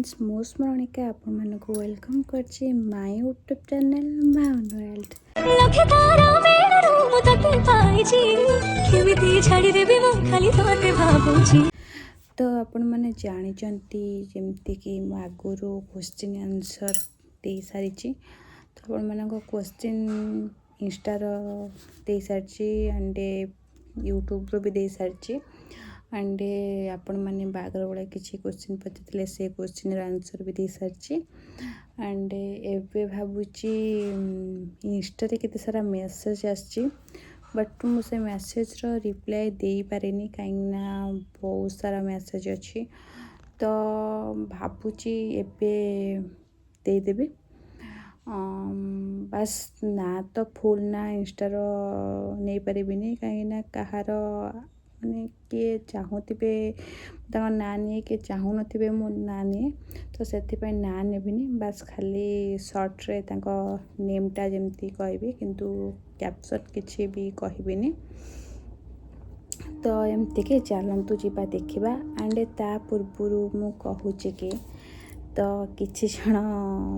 Friends मो स्मरणिका आपण मानक वेलकम करछि माय यूट्यूब चैनल माउन वर्ल्ड लखे तारा मेरा रूम तक पाइछि केमिति छाडी देबी मो खाली तोते भाबुछि। तो आपण माने जानि चंती जेमति कि मो आगुरु क्वेश्चन आंसर दे सारिछि। तो आपण मानक क्वेश्चन इंस्टा रो दे सारिछि एंड यूट्यूब रो भी दे सारिछि एंड आपण मैंने बागर बेले किसी क्वेश्चन पचारे से क्वेश्चन आंसर भी दे सारी एंड एवं भावुची इंस्टा केते सारा मेसेज आसी बट मुझे मेसेज रो रिप्लाई दे पारे कहीं बहुत सारा मेसेज अच्छी तो भावुची एबे देदेवी बस ना तो फुल ना इंस्टा रो नहीं पारिनी कहीं कहार माने किए चाहूबे ना नहीं किए चाहू थे मो ना नहीं तो से ना नेबिनी बास खाली सर्ट्रे नेमटा जमती कहबी किंतु कैप्शन किसी भी कहबिनी। तो एमती के चलतु जीवा देखा एंड ता पूर्व मु कहूची कि तो किसी जन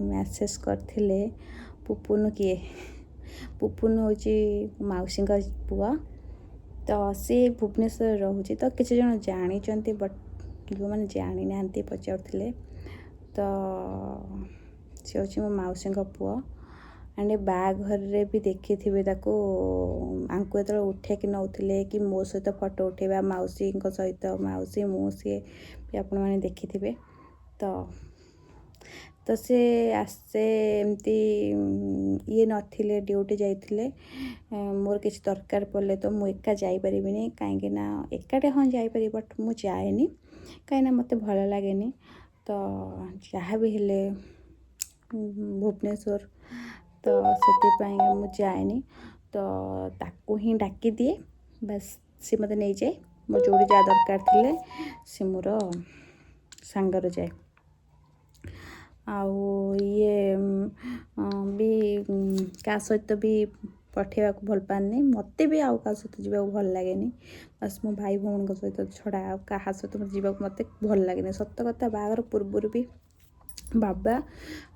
मैसेज करथिले पुपुनु किए पुपुनु होची मौसी पुआ तो सी भुवनेश्वर रोचे तो किसी जन जानी बट जो मैंने जानी ना पचारे तो सी हूँ मो मौसी पुआ एंड बाघर भी देखी थे आंकु जो उठे कि नौले कि मो सहित फोटो उठेबा मौसी सहित मौसी मु सी भी आपण मैंने देखी थे तो से आसे एमती ये नथिले ड्यूटी जाइथिले मोर किसी दरकार पड़े तो मु एका जाई परिबिनी कहीं ना एकाटे हाँ जापरि बट मु जाएनी कहीं मत भल लगे तो जहाँ भी हेले भुवनेश्वर तो से मु जाएनी तो ताकू ही डाकी दिए बस सी मत नहीं जाए मो जो जा दरकार थिले सी मोर सांगर जाए आउ ये भी क्या सहित भी पठेवा भल पानी मत भी आउ क्या सहित जीवा भल लगे बस मो भाई भौणी सहित छड़ा क्या सहित मत जीवा मत भल लगे सत कथा बाहर पूर्वर भी बाबा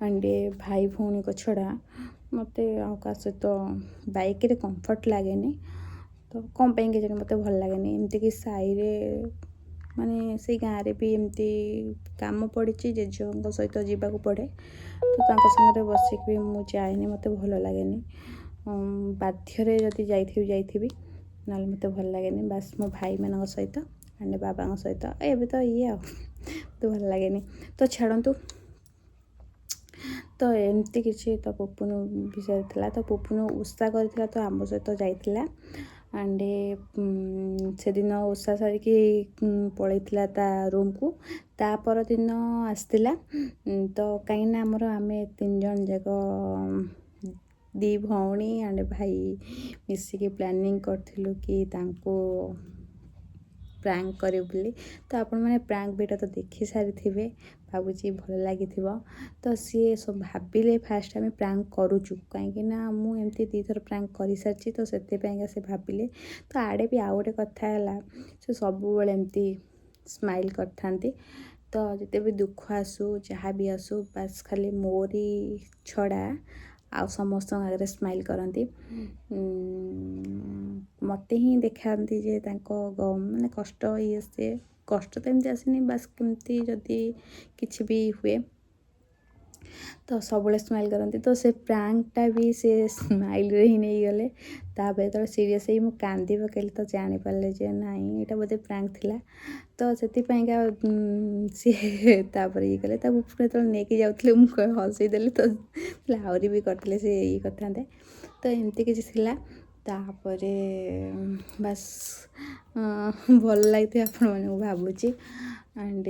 एंड भाई भौणी को छड़ा मत आउ क्या सहित बाइक रे कंफर्ट लगे तो कौन पे के मत भल लगे एमती कि साई रे माने से गाँव रे भी एमती काम पड़ी जेजों सहित जावाक पड़े तो सामने बसिक भी मु जाए मत भल लगे बाध्य जदि जाइथी ना मत भल लगे बास मो भाई मान सहित एंड बाबा सहित एवं तो ये तो भल लगे तो छाड़ू तो एमती किसी तो पुपुनु विषय था तो पुपुनु उषा कर तो आम सहित जाइला एंड से दिन उषा सारिकी पलैला ता रूम को ता पर दिन आसला तो कहीं आमर आम 3 जन जाक दी भौणी एंड भाई मिसिकी प्लानिंग करथिलु कि तांको प्रैंक करे बोली तो आपण मैंने प्रैंक वीडियो तो देखी सारी थे भावुची भल लगी तो सी सब भाविले फास्ट आम प्रैंक करुचु कहीं मुझे 2 थर प्रैंक कर सारी तो से भाविले तो आड़े भी आउ गोटे कथा है से सब एमती स्माइल करथांती तो जिते भी दुख आसू जहाँ भी आसू बस खाली मोरी छड़ा आ समस्त आगे स्माइल करती मत ही देखाती जे माने कष्ट ये से कष्ट तो एमती आसनी बस कमती जदि किसी भी हुए तो सब स्माइल करती तो से प्रैंकटा भी से स्माइल रे ही नहीं गले तापर जो सीरीयस ही मुझे कांदी पकड़ी तो जानीपारे जे नाई यहाँ बोधे प्रैंक थिला तो से सी ये कले पुपुन जो नहीं जाऊे मुझे हसईदेली तो आहरी भी करते से ये करते तो एमती किसी तापर बस भल लगी आपण मैंने भावुची एंड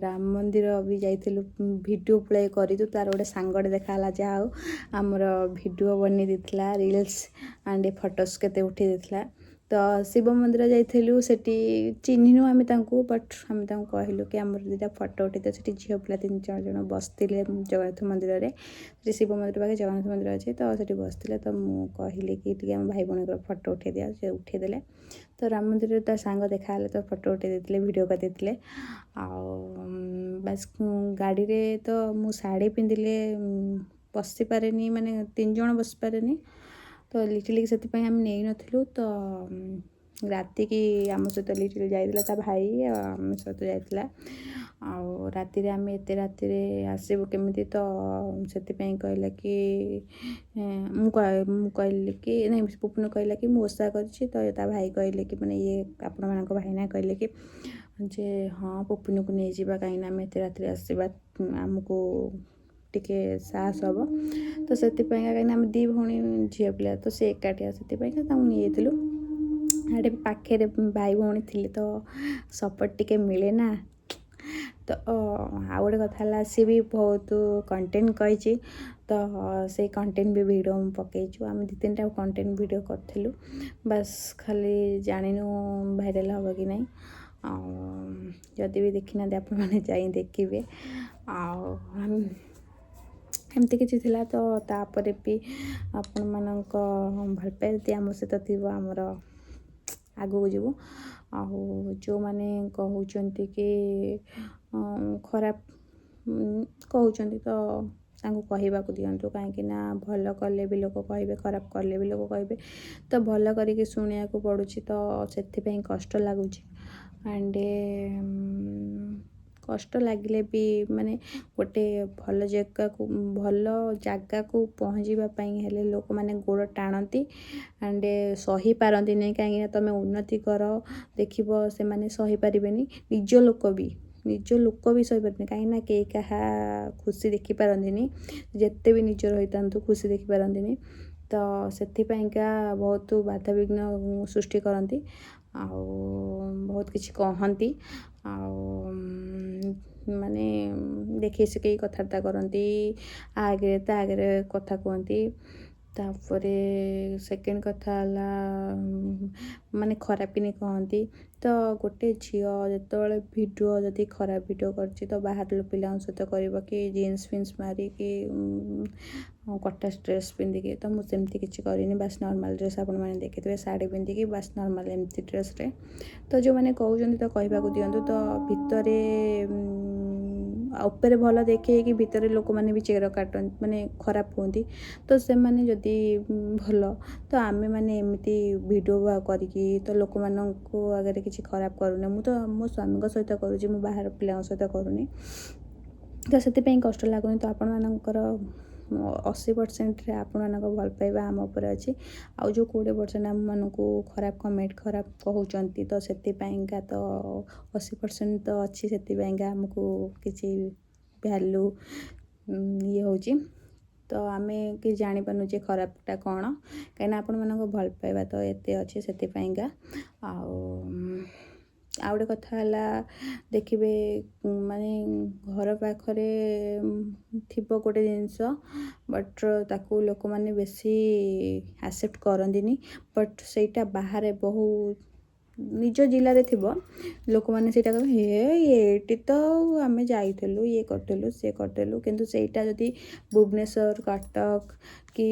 राम मंदिर भी जाइलु वीडियो प्ले करूँ तार गोटे सांगटे देखा जहाँ आमर वीडियो बनी देला रील्स एंड फोटोज केते उठे देला ତ ଶିବ ମନ୍ଦିର ଯାଇଥିଲୁ, ସେଠି ଚିହ୍ନିନୁ ଆମେ ତାଙ୍କୁ, ବଟ୍ ଆମେ ତାଙ୍କୁ କହିଲୁ କି ଆମର ଦୁଇଟା ଫଟୋ ଉଠେଇଦିଅ। ସେଠି ଝିଅ ପିଲା 3-4 ଜଣ ବସିଥିଲେ ଜଗନ୍ନାଥ ମନ୍ଦିରରେ। ସେଠି ଶିବ ମନ୍ଦିର ପାଖରେ ଜଗନ୍ନାଥ ମନ୍ଦିର ଅଛି, ତ ସେଠି ବସିଥିଲେ। ତ ମୁଁ କହିଲି କି ଟିକେ ଆମ ଭାଇ ଭଉଣୀଙ୍କର ଫଟୋ ଉଠେଇ ଦିଅ, ସେ ଉଠେଇଦେଲେ। ତ ରାମ ମନ୍ଦିରରେ ତା ସାଙ୍ଗ ଦେଖା ହେଲେ, ତ ଫଟୋ ଉଠେଇ ଦେଇଥିଲେ, ଭିଡ଼ିଓ କରିଦେଇଥିଲେ। ଆଉ ବାସ୍ ଗାଡ଼ିରେ ତ ମୁଁ ଶାଢ଼ୀ ପିନ୍ଧିଲେ ବସିପାରେନି, ମାନେ 3 ଜଣ ବସିପାରେନି, ତ ଲିଟିଲି ସେଥିପାଇଁ ଆମେ ନେଇନଥିଲୁ। ତ ରାତିକି ଆମ ସହିତ ଲିଟିଲି ଯାଇଥିଲା, ତା ଭାଇ ଆଉ ଆମ ସହିତ ଯାଇଥିଲା। ଆଉ ରାତିରେ ଆମେ ଏତେ ରାତିରେ ଆସିବୁ କେମିତି, ତ ସେଥିପାଇଁ କହିଲା କି ମୁଁ କହିଲି କି ନାଇଁ, ପୁପୁନ କହିଲା କି ମୁଁ ଓଷା କରିଛି। ତ ତା ଭାଇ କହିଲେ କି, ମାନେ ଇଏ ଆପଣମାନଙ୍କ ଭାଇନା କହିଲେ କି ଯେ ହଁ ପୁପୁନକୁ ନେଇଯିବା, କାହିଁକିନା ଆମେ ଏତେ ରାତିରେ ଆସିବା, ଆମକୁ ଟିକେ ସାହସ ହେବ। ତ ସେଥିପାଇଁକା, କାହିଁକିନା ଆମେ 2 ଭଉଣୀ ଝିଅ ପିଲା, ତ ସେ ଏକାଠିଆ, ସେଥିପାଇଁକା ତାଙ୍କୁ ନେଇଯାଇଥିଲୁ। ସେଠି ପାଖରେ ଭାଇ ଭଉଣୀ ଥିଲେ ତ ସପୋର୍ଟ ଟିକେ ମିଳେ ନା। ତ ଆଉ ଗୋଟେ କଥା ହେଲା, ସିଏ ବି ବହୁତ କଣ୍ଟେଣ୍ଟ କହିଛି, ତ ସେଇ କଣ୍ଟେଣ୍ଟ ବି ଭିଡ଼ିଓ ମୁଁ ପକାଇଛୁ। ଆମେ 2-3ଟା କଣ୍ଟେଣ୍ଟ ଭିଡ଼ିଓ କରିଥିଲୁ, ବାସ୍ ଖାଲି ଜାଣିନୁ ଭାଇରାଲ୍ ହେବ କି ନାହିଁ। ଆଉ ଯଦି ବି ଦେଖିନାହାନ୍ତି ଆପଣମାନେ ଯାଇ ଦେଖିବେ। ଆଉ ଏମିତି କିଛି ଥିଲା। ତ ତାପରେ ବି ଆପଣମାନଙ୍କ ଭଲ ପାଇବା ଯଦି ଆମ ସହିତ ଥିବ, ଆମର ଆଗକୁ ଯିବୁ। ଆଉ ଯେଉଁମାନେ କହୁଛନ୍ତି କି ଖରାପ କହୁଛନ୍ତି, ତ ତାଙ୍କୁ କହିବାକୁ ଦିଅନ୍ତୁ, କାହିଁକିନା ଭଲ କଲେ ବି ଲୋକ କହିବେ, ଖରାପ କଲେ ବି ଲୋକ କହିବେ। ତ ଭଲ କରିକି ଶୁଣିବାକୁ ପଡ଼ୁଛି, ତ ସେଥିପାଇଁ କଷ୍ଟ ଲାଗୁଛି। ଆଣ୍ଡ କଷ୍ଟ ଲାଗିଲେ ବି, ମାନେ ଗୋଟେ ଭଲ ଜାଗାକୁ ପହଞ୍ଚିବା ପାଇଁ ହେଲେ ଲୋକମାନେ ଗୋଡ଼ ଟାଣନ୍ତି ଆଣ୍ଡ ସହିପାରନ୍ତିନି। କାହିଁକିନା ତୁମେ ଉନ୍ନତି କର, ଦେଖିବ ସେମାନେ ସହିପାରିବେନି। ନିଜ ଲୋକ ବି ସହିପାରିବେନି, କାହିଁକିନା କେହି କାହା ଖୁସି ଦେଖିପାରନ୍ତିନି, ଯେତେ ବି ନିଜର ହୋଇଥାନ୍ତୁ ଖୁସି ଦେଖିପାରନ୍ତିନି। ତ ସେଥିପାଇଁକା ବହୁତ ବାଧାବିଘ୍ନ ସୃଷ୍ଟି କରନ୍ତି, ଆଉ ବହୁତ କିଛି କହନ୍ତି। ଆଉ ମାନେ ଦେଖେଇ ଶିଖେଇ କଥାବାର୍ତ୍ତା କରନ୍ତି, ତା ଆଗରେ କଥା କୁହନ୍ତି। ତାପରେ ସେକେଣ୍ଡ କଥା ହେଲା, ମାନେ ଖରାପ କିନି କହନ୍ତି। ତ ଗୋଟେ ଝିଅ ଯେତେବେଳେ ଭିଡ଼ିଓ ଯଦି ଖରାପ ଭିଡ଼ିଓ କରିଛି, ତ ବାହାର ପିଲାଙ୍କ ସହିତ କରିବ କି ଜିନ୍ସ ଫିନ୍ସ ମାରିକି କଟା ଡ୍ରେସ୍ ପିନ୍ଧିକି, ତ ମୁଁ ସେମିତି କିଛି କରିନି। ବାସ୍ ନର୍ମାଲ୍ ଡ୍ରେସ୍ ଆପଣମାନେ ଦେଖିଥିବେ, ଶାଢ଼ୀ ପିନ୍ଧିକି ବାସ୍ ନର୍ମାଲ୍ ଏମିତି ଡ୍ରେସ୍ରେ। ତ ଯେଉଁମାନେ କହୁଛନ୍ତି, ତ କହିବାକୁ ଦିଅନ୍ତୁ। ତ ଭିତରେ ଉପରେ ଭଲ ଦେଖେଇକି ଭିତରେ ଲୋକମାନେ ବି ଚେର କାଟନ୍ତି, ମାନେ ଖରାପ କୁହନ୍ତି। ତ ସେମାନେ ଯଦି ଭଲ, ତ ଆମେମାନେ ଏମିତି ଭିଡ଼ିଓ କରିକି ତ ଲୋକମାନଙ୍କୁ ଆଗରେ କିଛି ଖରାପ କରୁନି। ମୁଁ ତ ମୋ ସ୍ୱାମୀଙ୍କ ସହିତ କରୁଛି, ମୁଁ ବାହାର ପିଲାଙ୍କ ସହିତ କରୁନି। ତ ସେଥିପାଇଁ କଷ୍ଟ ଲାଗୁନି। ତ ଆପଣମାନଙ୍କର 80%ରେ ଆପଣମାନଙ୍କ ଭଲ ପାଇବା ଆମ ଉପରେ ଅଛି। ଆଉ ଯେଉଁ 20% ଆମମାନଙ୍କୁ ଖରାପ କମେଣ୍ଟ, ଖରାପ କହୁଛନ୍ତି, ତ ସେଥିପାଇଁକା ତ 80% ତ ଅଛି। ସେଥିପାଇଁକା ଆମକୁ କିଛି ଭ୍ୟାଲୁ ଇଏ ହେଉଛି। ତ ଆମେ କି ଜାଣିପାରୁନୁ ଯେ ଖରାପଟା କ'ଣ, କାହିଁକିନା ଆପଣମାନଙ୍କ ଭଲ ପାଇବା ତ ଏତେ ଅଛି, ସେଥିପାଇଁକା। ଆଉ ଗୋଟେ କଥା ହେଲା, ଦେଖିବେ ମାନେ ଘର ପାଖରେ ଥିବ ଗୋଟେ ଜିନିଷ, ବଟ୍ ତାକୁ ଲୋକମାନେ ବେଶୀ ଆକ୍ସେପ୍ଟ କରନ୍ତିନି। ବଟ୍ ସେଇଟା ବାହାରେ ନିଜ ଜିଲ୍ଲାରେ ଥିବ, ଲୋକମାନେ ସେଇଟା କହିବେ, ଏଇଠି ତ ଆମେ ଯାଇଥିଲୁ, ଇଏ କରିଥିଲୁ, ସିଏ କରିଥିଲୁ। କିନ୍ତୁ ସେଇଟା ଯଦି ଭୁବନେଶ୍ୱର, କଟକ କି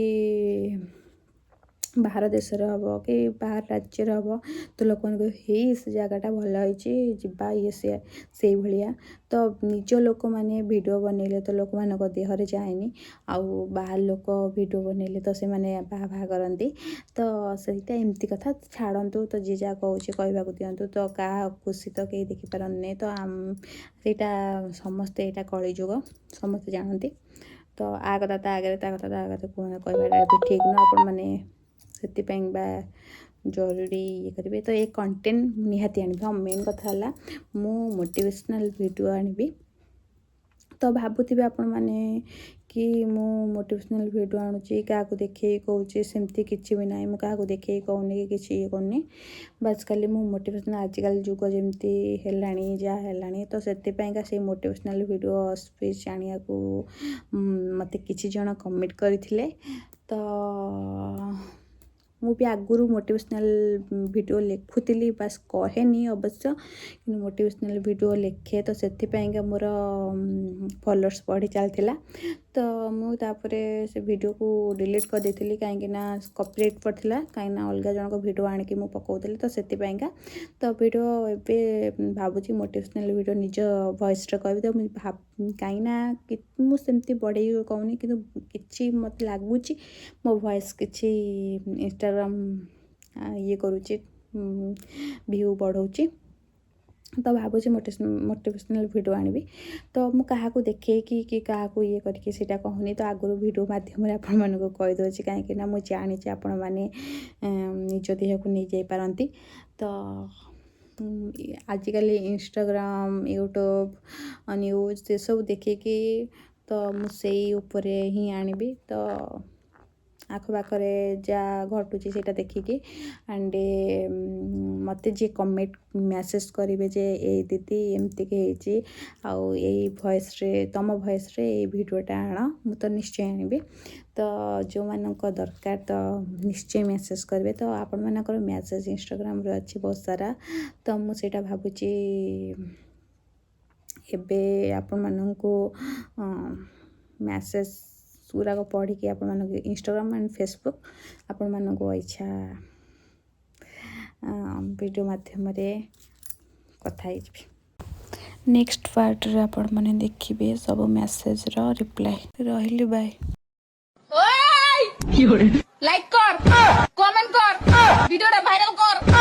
ବାହାର ଦେଶରେ ହେବ କି ବାହାର ରାଜ୍ୟରେ ହେବ, ତ ଲୋକମାନେ କହିବେ ସେ ଜାଗାଟା ଭଲ ହେଇଛି, ଯିବା, ଇଏ ସିଏ ସେଇଭଳିଆ। ତ ନିଜ ଲୋକମାନେ ଭିଡ଼ିଓ ବନେଇଲେ ତ ଲୋକମାନଙ୍କ ଦେହରେ ଯାଏନି, ଆଉ ବାହାର ଲୋକ ଭିଡ଼ିଓ ବନେଇଲେ ତ ସେମାନେ ବାହା କରନ୍ତି। ତ ସେଇଟା ଏମିତି କଥା, ଛାଡ଼ନ୍ତୁ। ତ ଯିଏ ଯାହା କହୁଛି କହିବାକୁ ଦିଅନ୍ତୁ। ତ କାହା ଖୁସି ତ କେହି ଦେଖିପାରନ୍ତିନି। ତ ସେଇଟା ସମସ୍ତେ, ଏଇଟା କଳିଯୁଗ, ସମସ୍ତେ ଜାଣନ୍ତି। ତ କଥା ତା ଆଗରେ, ତା କଥା ତା ଆଗରେ କହିବାଟା ବି ଠିକ୍ ନୁହଁ। ଆପଣମାନେ ସେଥିପାଇଁ ବା ଜରୁରୀ ଇଏ କରିବେ। ତ ଏ କଣ୍ଟେଣ୍ଟ ନିହାତି ଆଣିବି। ହଁ, ମେନ୍ କଥା ହେଲା, ମୁଁ ମୋଟିଭେସନାଲ୍ ଭିଡ଼ିଓ ଆଣିବି। ତ ଭାବୁଥିବେ ଆପଣମାନେ କି ମୁଁ ମୋଟିଭେସନାଲ୍ ଭିଡ଼ିଓ ଆଣୁଛି, କାହାକୁ ଦେଖେଇ କହୁଛି, ସେମିତି କିଛି ବି ନାହିଁ। ମୁଁ କାହାକୁ ଦେଖେଇ କହୁନି କି କିଛି ଇଏ କରୁନି। ବାସ୍ ଖାଲି ମୁଁ ମୋଟିଭେସନାଲ୍, ଆଜିକାଲି ଯୁଗ ଯେମିତି ହେଲାଣି, ଯାହା ହେଲାଣି, ତ ସେଥିପାଇଁକା ସେଇ ମୋଟିଭେସନାଲ୍ ଭିଡ଼ିଓ ସ୍ପିଚ୍ ଆଣିବାକୁ ମୋତେ କିଛି ଜଣ କମେଣ୍ଟ କରିଥିଲେ। ତ भी आगुरी मोटिवेशनल वीडियो लिखुली बास कहेनी अवश्य कि मोटिवेशनल वीडियो लिखे तो से मोर फॉलोअर्स बढ़ी चलता तो मुझे से वीडियो को डिलीट कर देती कहीं कॉपीराइट पड़ता कहीं अलग जन वीडियो आनिकी मुझे पकाउली तो से तो वीडियो एवं भावुँ मोटिवेशनल वीडियो निज वॉइस कह तो कहीं मुझे बढ़े कहूनी कि मत लगुच मो वॉइस किसी इंस्टाग्राम ये करुच्ची व्यू बढ़ाऊँगी तो भावुँ मोटिवेशनल वीडियो आनी तो मुझे देखे कि क्या ये करके सीटा कहूनी तो आगुरी वीडियो मध्यम आपण मानक कहीदे कहीं मुझे जानी आपण मैंने निज देह को नहीं जापारती तो आजिकल इंस्टाग्राम यूट्यूब न्यूज से सब देखिकी तो मुझे ही आनबी तो आखपाखे जहाँ घटुची से देखिकी एंड मत जी कमेंट मैसेज करेंगे जे ए दीदी एमती आउ यही वॉइस रे तुम वॉइस रे ये वीडियोटा आण मु तो निश्चय आनबी तो जो मानक दरकार तो निश्चय मैसेज करेंगे तो आपण मानकर मैसेज इंस्टाग्राम रे अच्छी बहुत सारा तो मुझे भावुची एबे आपण मानक मैसेज गुराक पढ़ी कि आपण मानक इंस्टाग्राम एंड फेसबुक आपण मानक इच्छा वीडियो माध्यम कथा नेक्स्ट पार्ट रे आपण माने देखिबे सब मैसेज रो रिप्लाई रहिली बाय लाइक कर कमेंट कर वीडियोटा भाइरल कर।